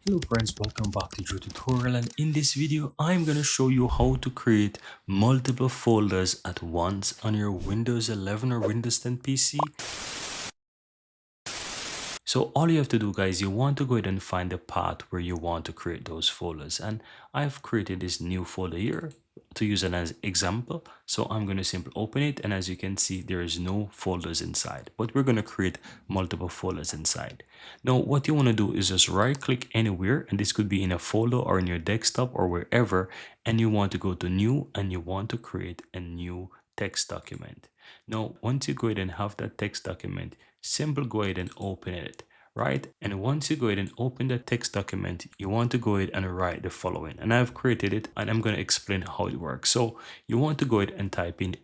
Hello friends, welcome back to Drew Tutorial, and in this video I'm going to show you how to create multiple folders at once on your Windows 11 or Windows 10 PC. So all you have to do, guys, you want to go ahead and find the path where you want to create those folders, and I've created this new folder here to use it as example. So I'm going to simply open it, and as you can see, there is no folders inside, but we're going to create multiple folders inside. Now what you want to do is just right click anywhere, and this could be in a folder or in your desktop or wherever, and you want to go to new and you want to create a new text document. Now once you go ahead and have that text document, simply go ahead and open it, right? And once you go ahead and open the text document, you want to go ahead and write the following, and I've created it and I'm going to explain how it works. So you want to go ahead and type in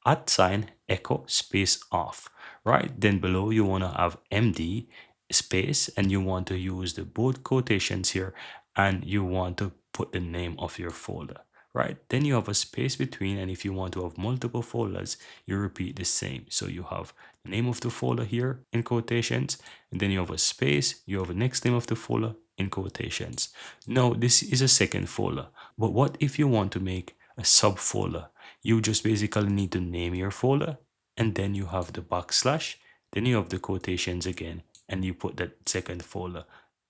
@ echo space off, right? Then below you want to have MD space, and you want to use the both quotations here, and you want to put the name of your folder, right? Then you have a space between, and if you want to have multiple folders, you repeat the same. So you have the name of the folder here in quotations, and then you have a space, you have the next name of the folder in quotations. Now this is a second folder, but what if you want to make a subfolder? You just basically need to name your folder, and then you have the backslash, then you have the quotations again, and you put that second folder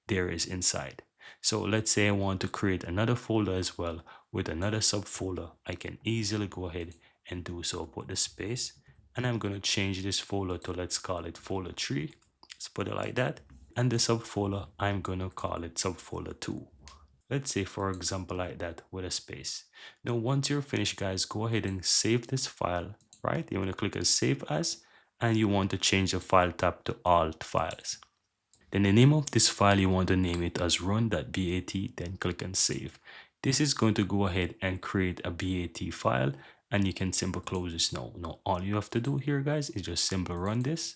there is inside. So let's say I want to create another folder as well with another subfolder. I can easily go ahead and do so. Put the space, and I'm going to change this folder to, let's call it folder 3. Let's put it like that. And the subfolder, I'm going to call it subfolder 2. Let's say, for example, like that with a space. Now once you're finished, guys, go ahead and save this file, right? You want to click on save as, and you want to change the file tab to alt files. Then the name of this file, you want to name it as run.bat, then click on save. This is going to go ahead and create a BAT file, and you can simply close this now. Now all you have to do here, guys, is just simply run this.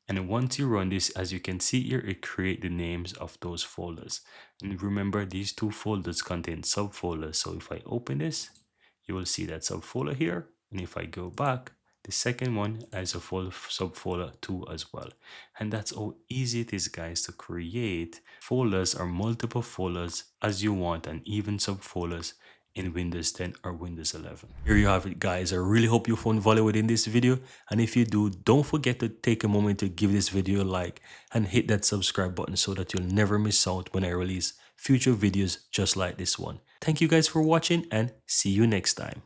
And once you run this, as you can see here, it creates the names of those folders. And remember, these two folders contain subfolders. So if I open this, you will see that subfolder here. And if I go back, the second one has a subfolder 2 as well. And that's how easy it is, guys, to create folders or multiple folders as you want, and even subfolders in Windows 10 or Windows 11. Here you have it, guys. I really hope you found value within this video, and if you do, don't forget to take a moment to give this video a like and hit that subscribe button so that you'll never miss out when I release future videos just like this one. Thank you guys for watching, and see you next time.